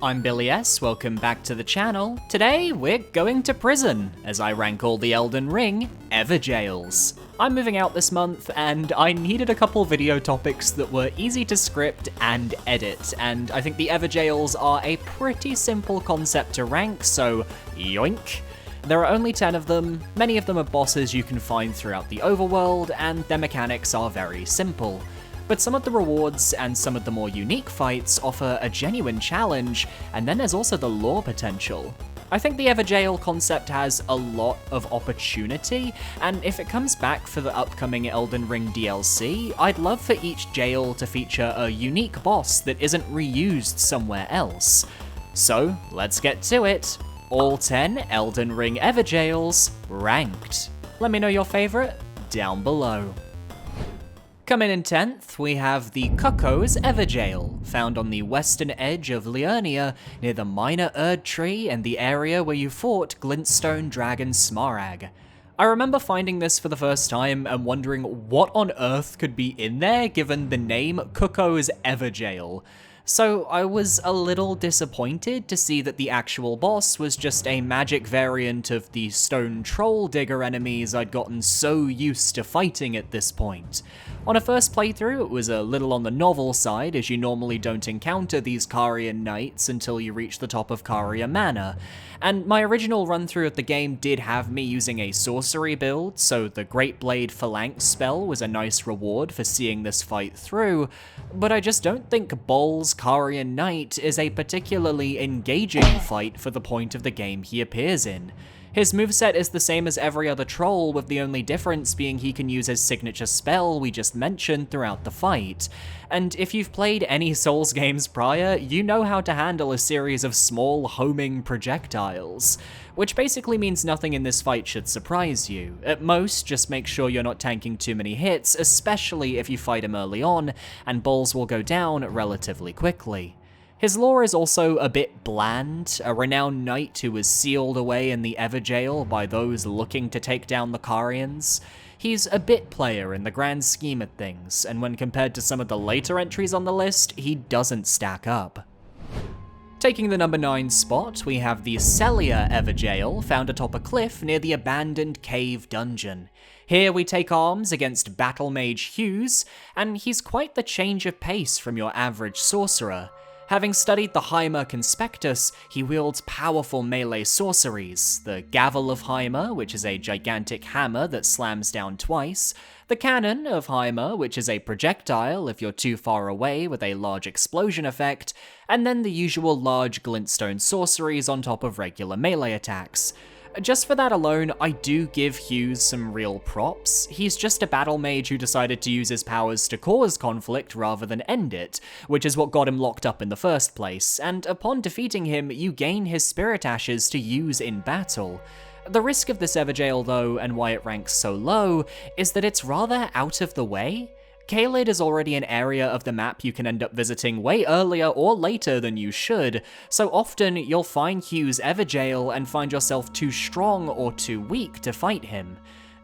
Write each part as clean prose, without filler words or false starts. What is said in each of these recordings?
I'm Billy S, welcome back to the channel. Today, we're going to prison, as I rank all the Elden Ring Evergaols. I'm moving out this month, and I needed a couple video topics that were easy to script and edit, and I think the Evergaols are a pretty simple concept to rank, so yoink. There are only 10 of them, many of them are bosses you can find throughout the overworld, and their mechanics are very simple. But some of the rewards and some of the more unique fights offer a genuine challenge, and then there's also the lore potential. I think the Evergaol concept has a lot of opportunity, and if it comes back for the upcoming Elden Ring DLC, I'd love for each jail to feature a unique boss that isn't reused somewhere else. So, let's get to it. All 10 Elden Ring Evergaols ranked. Let me know your favorite down below. Coming in 10th, we have the Cuckoo's Evergaol, found on the western edge of Liurnia, near the minor Erd tree and the area where you fought Glintstone Dragon Smaragd. I remember finding this for the first time and wondering what on earth could be in there given the name Cuckoo's Evergaol. So I was a little disappointed to see that the actual boss was just a magic variant of the stone troll digger enemies I'd gotten so used to fighting at this point. On a first playthrough, it was a little on the novel side, as you normally don't encounter these Carian knights until you reach the top of Caria Manor, and my original run-through of the game did have me using a sorcery build, so the Great Blade Phalanx spell was a nice reward for seeing this fight through, but I just don't think Bol's Carian Knight is a particularly engaging fight for the point of the game he appears in. His moveset is the same as every other troll, with the only difference being he can use his signature spell we just mentioned throughout the fight. And if you've played any Souls games prior, you know how to handle a series of small homing projectiles, which basically means nothing in this fight should surprise you. At most, just make sure you're not tanking too many hits, especially if you fight him early on, and Bols will go down relatively quickly. His lore is also a bit bland, a renowned knight who was sealed away in the Evergaol by those looking to take down the Carians. He's a bit player in the grand scheme of things, and when compared to some of the later entries on the list, he doesn't stack up. Taking the number 9 spot, we have the Celia Evergaol, found atop a cliff near the abandoned cave dungeon. Here we take arms against Battle Mage Hughes, and he's quite the change of pace from your average sorcerer. Having studied the Heimer Conspectus, he wields powerful melee sorceries, the Gavel of Heimer, which is a gigantic hammer that slams down twice, the Cannon of Heimer, which is a projectile if you're too far away with a large explosion effect, and then the usual large glintstone sorceries on top of regular melee attacks. Just for that alone, I do give Hughes some real props. He's just a battle mage who decided to use his powers to cause conflict rather than end it, which is what got him locked up in the first place, and upon defeating him, you gain his spirit ashes to use in battle. The risk of this Evergaol though, and why it ranks so low, is that it's rather out of the way. Caelid is already an area of the map you can end up visiting way earlier or later than you should, so often you'll find Hughes' Evergaol and find yourself too strong or too weak to fight him.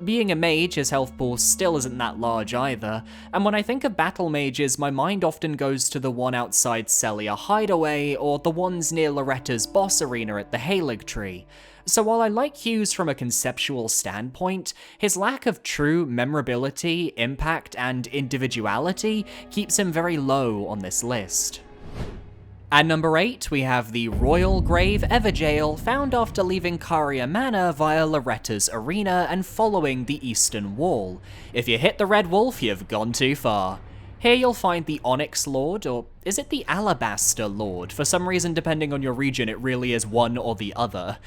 Being a mage, his health pool still isn't that large either, and when I think of battle mages, my mind often goes to the one outside Celia Hideaway or the ones near Loretta's boss arena at the Halig Tree. So while I like Hughes from a conceptual standpoint, his lack of true memorability, impact, and individuality keeps him very low on this list. At number 8, we have the Royal Grave Evergaol, found after leaving Caria Manor via Loretta's arena and following the Eastern Wall. If you hit the Red Wolf, you've gone too far. Here you'll find the Onyx Lord, or is it the Alabaster Lord? For some reason, depending on your region, it really is one or the other.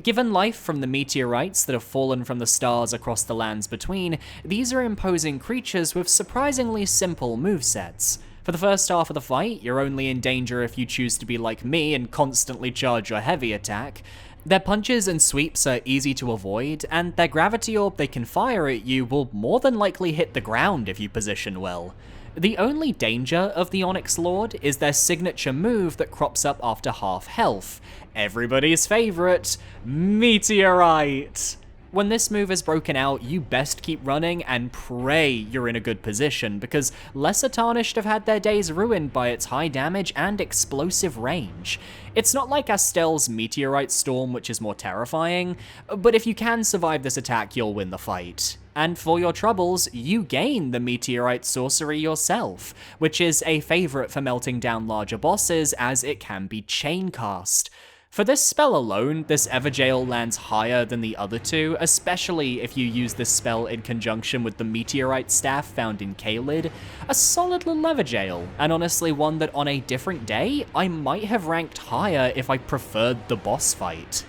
Given life from the meteorites that have fallen from the stars across the lands between, these are imposing creatures with surprisingly simple movesets. For the first half of the fight, you're only in danger if you choose to be like me and constantly charge your heavy attack. Their punches and sweeps are easy to avoid, and their gravity orb they can fire at you will more than likely hit the ground if you position well. The only danger of the Onyx Lord is their signature move that crops up after half health. Everybody's favorite, Meteorite! When this move is broken out, you best keep running and pray you're in a good position, because lesser tarnished have had their days ruined by its high damage and explosive range. It's not like Astel's Meteorite Storm, which is more terrifying, but if you can survive this attack, you'll win the fight. And for your troubles, you gain the Meteorite Sorcery yourself, which is a favourite for melting down larger bosses as it can be chain cast. For this spell alone, this Evergaol lands higher than the other two, especially if you use this spell in conjunction with the Meteorite Staff found in Caelid. A solid little Evergaol, and honestly one that on a different day, I might have ranked higher if I preferred the boss fight.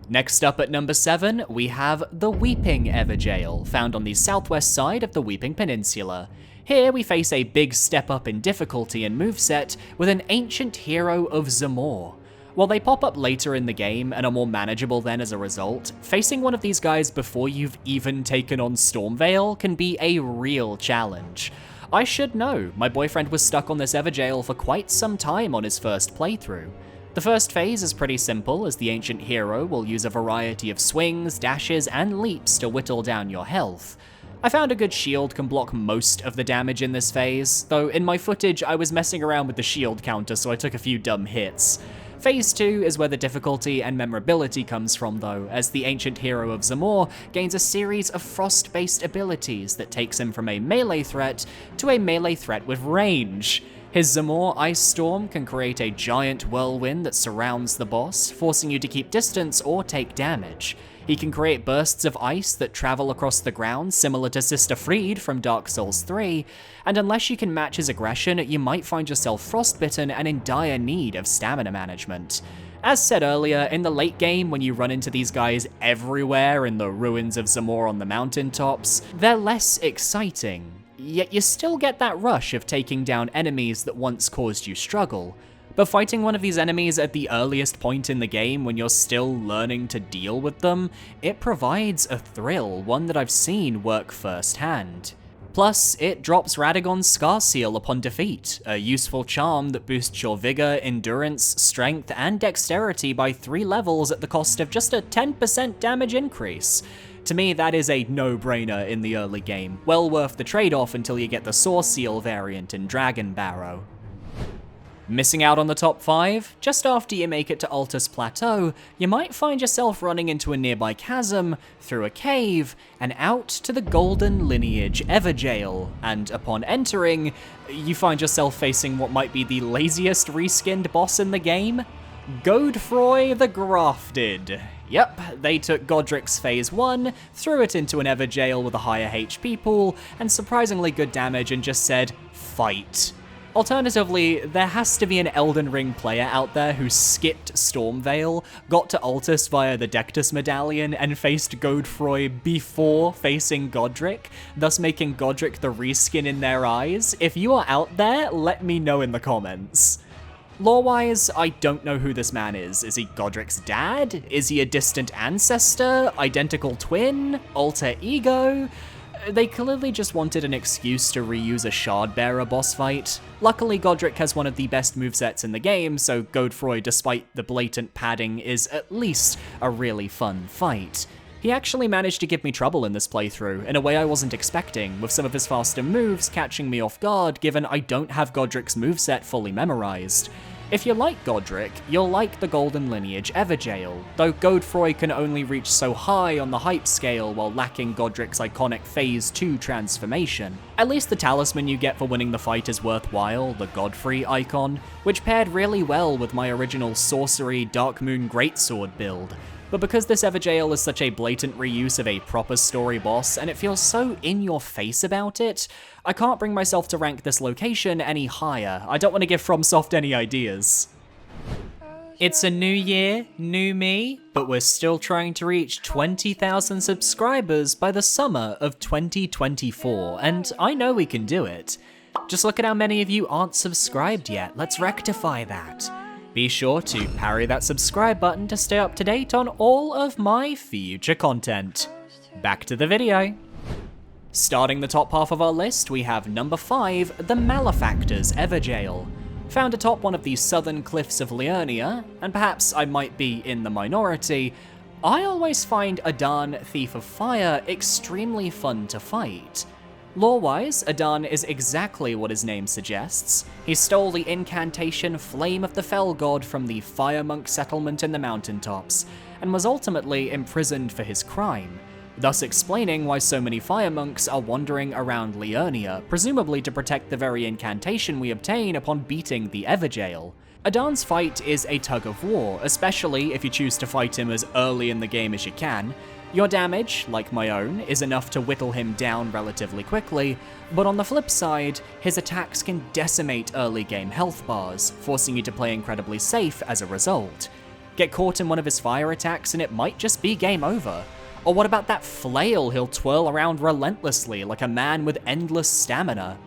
Next up at number 7, we have the Weeping Evergaol, found on the southwest side of the Weeping Peninsula. Here we face a big step up in difficulty and moveset with an ancient hero of Zamor. While they pop up later in the game and are more manageable then as a result, facing one of these guys before you've even taken on Stormveil can be a real challenge. I should know, my boyfriend was stuck on this Evergaol for quite some time on his first playthrough. The first phase is pretty simple, as the ancient hero will use a variety of swings, dashes, and leaps to whittle down your health. I found a good shield can block most of the damage in this phase, though in my footage I was messing around with the shield counter so I took a few dumb hits. Phase 2 is where the difficulty and memorability comes from though, as the ancient hero of Zamor gains a series of frost-based abilities that takes him from a melee threat to a melee threat with range. His Zamor Ice Storm can create a giant whirlwind that surrounds the boss, forcing you to keep distance or take damage. He can create bursts of ice that travel across the ground, similar to Sister Fried from Dark Souls 3, and unless you can match his aggression, you might find yourself frostbitten and in dire need of stamina management. As said earlier, in the late game, when you run into these guys everywhere in the ruins of Zamor on the mountaintops, they're less exciting. Yet you still get that rush of taking down enemies that once caused you struggle. But fighting one of these enemies at the earliest point in the game when you're still learning to deal with them, it provides a thrill, one that I've seen work firsthand. Plus, it drops Radagon's Scar Seal upon defeat, a useful charm that boosts your vigor, endurance, strength, and dexterity by 3 levels at the cost of just a 10% damage increase. To me, that is a no-brainer in the early game, well worth the trade-off until you get the Source Seal variant in Dragon Barrow. Missing out on the top 5? Just after you make it to Altus Plateau, you might find yourself running into a nearby chasm, through a cave, and out to the Golden Lineage Evergaol, and upon entering, you find yourself facing what might be the laziest reskinned boss in the game, Godfroy the Grafted. Yep, they took Godrick's Phase 1, threw it into an Evergaol with a higher HP pool, and surprisingly good damage and just said, fight. Alternatively, there has to be an Elden Ring player out there who skipped Stormveil, got to Altus via the Dectus Medallion, and faced Godfroy before facing Godrick, thus making Godrick the reskin in their eyes. If you are out there, let me know in the comments. Lore-wise, I don't know who this man is. Is he Godrick's dad? Is he a distant ancestor? Identical twin? Alter ego? They clearly just wanted an excuse to reuse a Shardbearer boss fight. Luckily, Godrick has one of the best movesets in the game, so Godfroy, despite the blatant padding, is at least a really fun fight. He actually managed to give me trouble in this playthrough, in a way I wasn't expecting, with some of his faster moves catching me off guard given I don't have Godrick's moveset fully memorized. If you like Godrick, you'll like the Golden Lineage Evergaol, though Godfroy can only reach so high on the hype scale while lacking Godrick's iconic Phase 2 transformation. At least the talisman you get for winning the fight is worthwhile, the Godfrey icon, which paired really well with my original Sorcery Darkmoon Greatsword build. But because this Evergaol is such a blatant reuse of a proper story boss, and it feels so in your face about it, I can't bring myself to rank this location any higher. I don't want to give FromSoft any ideas. It's a new year, new me, but we're still trying to reach 20,000 subscribers by the summer of 2024, and I know we can do it. Just look at how many of you aren't subscribed yet. Let's rectify that. Be sure to parry that subscribe button to stay up to date on all of my future content. Back to the video. Starting the top half of our list, we have number 5, the Malefactor's Evergaol. Found atop one of the southern cliffs of Liurnia, and perhaps I might be in the minority, I always find Adan, Thief of Fire, extremely fun to fight. Lore-wise, Adan is exactly what his name suggests. He stole the incantation Flame of the Fell God from the Fire Monk settlement in the mountaintops, and was ultimately imprisoned for his crime, thus explaining why so many fire monks are wandering around Liurnia, presumably to protect the very incantation we obtain upon beating the Evergaol. Adan's fight is a tug of war, especially if you choose to fight him as early in the game as you can. Your damage, like my own, is enough to whittle him down relatively quickly, but on the flip side, his attacks can decimate early game health bars, forcing you to play incredibly safe as a result. Get caught in one of his fire attacks and it might just be game over. Or what about that flail he'll twirl around relentlessly like a man with endless stamina?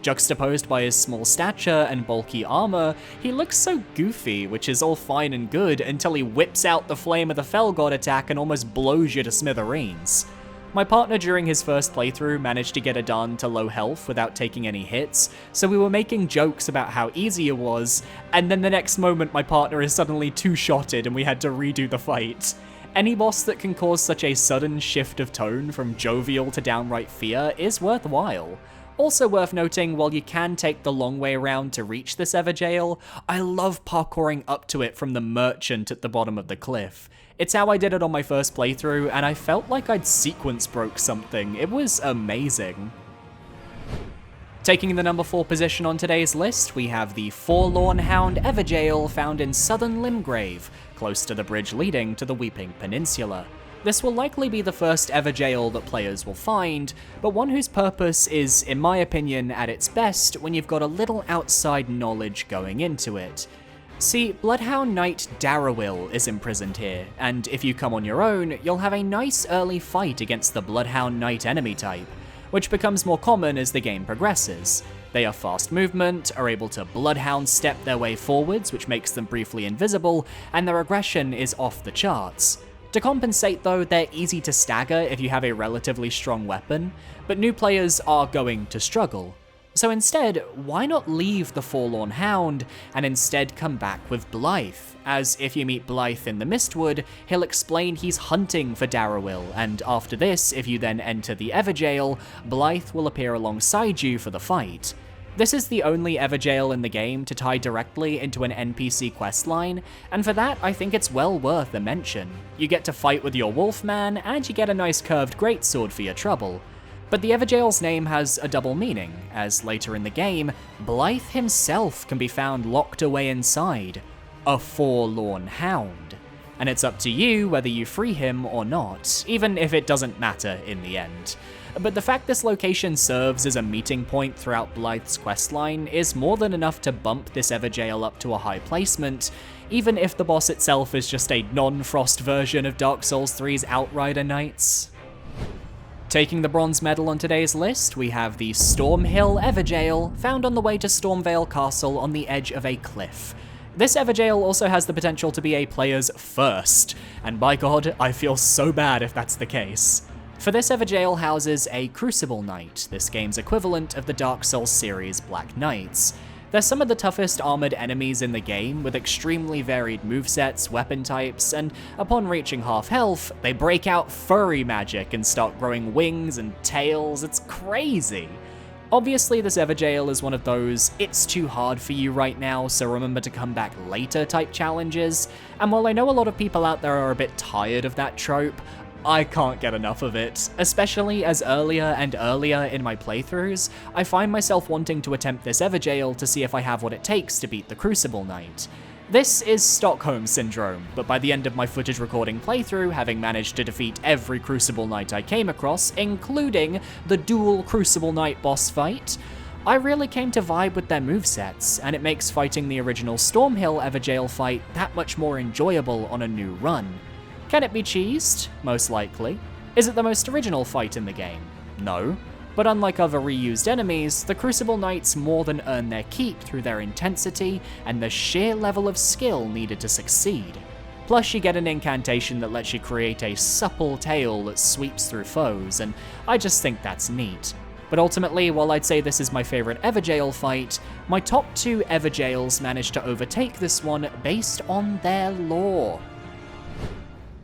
Juxtaposed by his small stature and bulky armor, he looks so goofy, which is all fine and good until he whips out the Flame of the Fell God attack and almost blows you to smithereens. My partner during his first playthrough managed to get Adan to low health without taking any hits, so we were making jokes about how easy it was, and then the next moment my partner is suddenly two-shotted and we had to redo the fight. Any boss that can cause such a sudden shift of tone from jovial to downright fear is worthwhile. Also worth noting, while you can take the long way around to reach this Evergaol, I love parkouring up to it from the merchant at the bottom of the cliff. It's how I did it on my first playthrough, and I felt like I'd sequence broke something. It was amazing. Taking the number 4 position on today's list, we have the Forlorn Hound Evergaol found in southern Limgrave, close to the bridge leading to the Weeping Peninsula. This will likely be the first Evergaol that players will find, but one whose purpose is, in my opinion, at its best when you've got a little outside knowledge going into it. See, Bloodhound Knight Darrowil is imprisoned here, and if you come on your own, you'll have a nice early fight against the Bloodhound Knight enemy type, which becomes more common as the game progresses. They are fast movement, are able to Bloodhound step their way forwards, which makes them briefly invisible, and their aggression is off the charts. To compensate though, they're easy to stagger if you have a relatively strong weapon, but new players are going to struggle. So instead, why not leave the Forlorn Hound and instead come back with Blythe, as if you meet Blythe in the Mistwood, he'll explain he's hunting for Darrowil, and after this, if you then enter the Evergaol, Blythe will appear alongside you for the fight. This is the only Evergaol in the game to tie directly into an NPC questline, and for that I think it's well worth a mention. You get to fight with your Wolfman, and you get a nice curved greatsword for your trouble. But the Evergaol's name has a double meaning, as later in the game, Blythe himself can be found locked away inside a Forlorn Hound. And it's up to you whether you free him or not, even if it doesn't matter in the end. But the fact this location serves as a meeting point throughout Blythe's questline is more than enough to bump this Evergaol up to a high placement, even if the boss itself is just a non-Frost version of Dark Souls 3's Outrider Knights. Taking the bronze medal on today's list, we have the Stormhill Evergaol, found on the way to Stormvale Castle on the edge of a cliff. This Evergaol also has the potential to be a player's first, and by god, I feel so bad if that's the case. For this Evergaol houses a Crucible Knight, this game's equivalent of the Dark Souls series Black Knights. They're some of the toughest armored enemies in the game, with extremely varied movesets, weapon types, and upon reaching half health, they break out furry magic and start growing wings and tails. It's crazy! Obviously, this Evergaol is one of those it's too hard for you right now, so remember to come back later type challenges, and while I know a lot of people out there are a bit tired of that trope, I can't get enough of it, especially as earlier and earlier in my playthroughs, I find myself wanting to attempt this Evergaol to see if I have what it takes to beat the Crucible Knight. This is Stockholm Syndrome, but by the end of my footage recording playthrough, having managed to defeat every Crucible Knight I came across, including the dual Crucible Knight boss fight, I really came to vibe with their movesets, and it makes fighting the original Stormhill Evergaol fight that much more enjoyable on a new run. Can it be cheesed? Most likely. Is it the most original fight in the game? No. But unlike other reused enemies, the Crucible Knights more than earn their keep through their intensity and the sheer level of skill needed to succeed. Plus you get an incantation that lets you create a supple tail that sweeps through foes, and I just think that's neat. But ultimately, while I'd say this is my favourite Evergaol fight, my top 2 Evergaols managed to overtake this one based on their lore.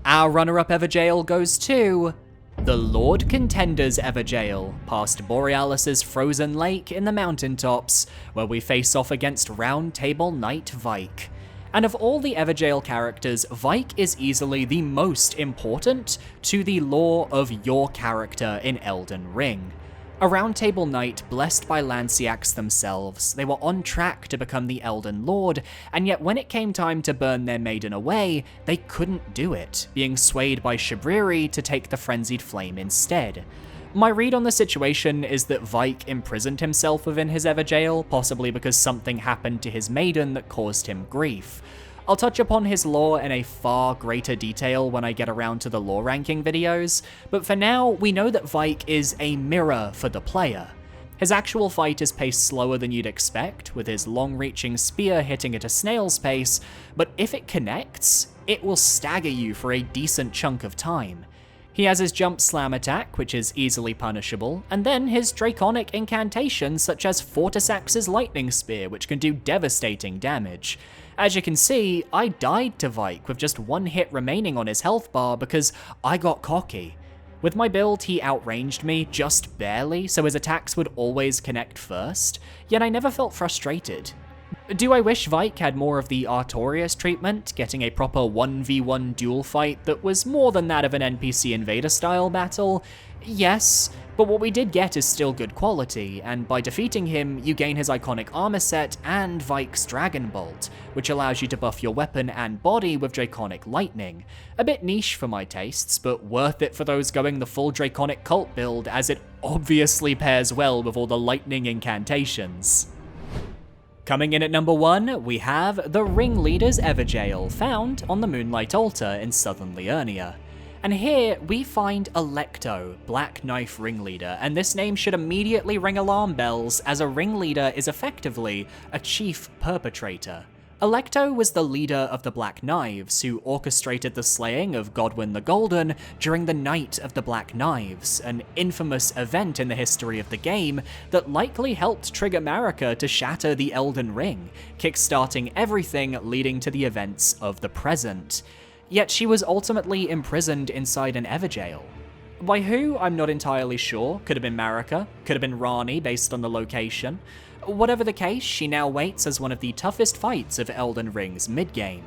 Our runner-up Evergaol goes to the Lord Contender's Evergaol, past Borealis' frozen lake in the mountaintops, where we face off against Round Table Knight Vyke. And of all the Evergaol characters, Vyke is easily the most important to the lore of your character in Elden Ring. A Round Table Knight blessed by Lanciacs themselves, they were on track to become the Elden Lord, and yet when it came time to burn their maiden away, they couldn't do it, being swayed by Shabriri to take the Frenzied Flame instead. My read on the situation is that Vyke imprisoned himself within his Evergaol, possibly because something happened to his maiden that caused him grief. I'll touch upon his lore in a far greater detail when I get around to the lore ranking videos, but for now, we know that Vyke is a mirror for the player. His actual fight is paced slower than you'd expect, with his long-reaching spear hitting at a snail's pace, but if it connects, it will stagger you for a decent chunk of time. He has his jump slam attack, which is easily punishable, and then his draconic incantations such as Fortisax's lightning spear, which can do devastating damage. As you can see, I died to Vyke with just one hit remaining on his health bar because I got cocky. With my build, he outranged me just barely, so his attacks would always connect first, yet I never felt frustrated. Do I wish Vyke had more of the Artorias treatment, getting a proper 1v1 duel fight that was more than that of an NPC invader style battle? Yes, but what we did get is still good quality, and by defeating him, you gain his iconic armor set and Vyke's Dragon Bolt, which allows you to buff your weapon and body with Draconic Lightning. A bit niche for my tastes, but worth it for those going the full Draconic Cult build, as it obviously pairs well with all the lightning incantations. Coming in at number 1, we have the Ringleader's Evergaol, found on the Moonlight Altar in southern Liurnia. And here we find Alecto, Black Knife Ringleader, and this name should immediately ring alarm bells, as a Ringleader is effectively a chief perpetrator. Alecto was the leader of the Black Knives, who orchestrated the slaying of Godwyn the Golden during the Night of the Black Knives, an infamous event in the history of the game that likely helped trigger Marika to shatter the Elden Ring, kickstarting everything leading to the events of the present. Yet she was ultimately imprisoned inside an Evergaol. By who, I'm not entirely sure. Could have been Marika, could have been Ranni based on the location. Whatever the case, she now waits as one of the toughest fights of Elden Ring's mid-game.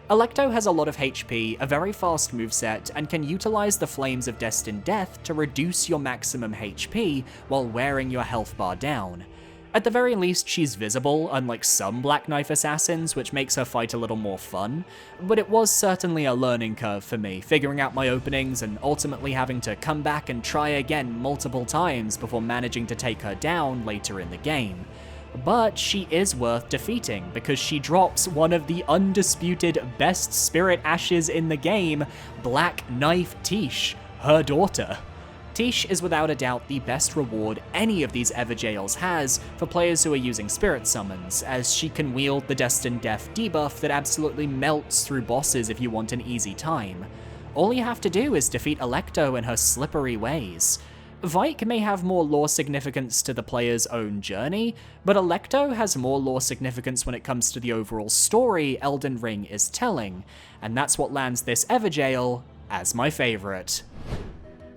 Alecto has a lot of HP, a very fast moveset, and can utilize the Flames of Destined Death to reduce your maximum HP while wearing your health bar down. At the very least, she's visible, unlike some Black Knife assassins, which makes her fight a little more fun, but it was certainly a learning curve for me, figuring out my openings and ultimately having to come back and try again multiple times before managing to take her down later in the game. But she is worth defeating, because she drops one of the undisputed best spirit ashes in the game, Black Knife Tish, her daughter. Tish is without a doubt the best reward any of these Evergaols has for players who are using spirit summons, as she can wield the Destined Death debuff that absolutely melts through bosses if you want an easy time. All you have to do is defeat Alecto in her slippery ways. Vyke may have more lore significance to the player's own journey, but Alecto has more lore significance when it comes to the overall story Elden Ring is telling, and that's what lands this Evergaol as my favourite.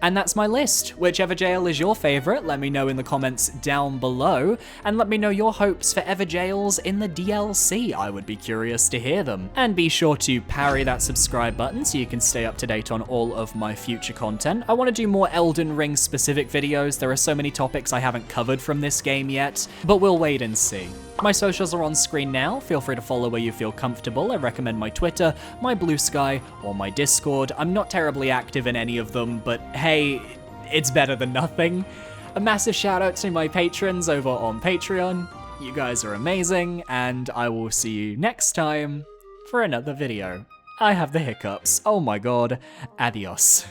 And that's my list. Which Evergaol is your favourite? Let me know in the comments down below, and let me know your hopes for Evergaols in the DLC. I would be curious to hear them. And be sure to parry that subscribe button so you can stay up to date on all of my future content. I want to do more Elden Ring specific videos. There are so many topics I haven't covered from this game yet, but we'll wait and see. My socials are on screen now. Feel free to follow where you feel comfortable. I recommend my Twitter, my Blue Sky, or my Discord. I'm not terribly active in any of them, but hey, it's better than nothing. A massive shout out to my patrons over on Patreon. You guys are amazing, and I will see you next time for another video. I have the hiccups. Oh my god. Adios.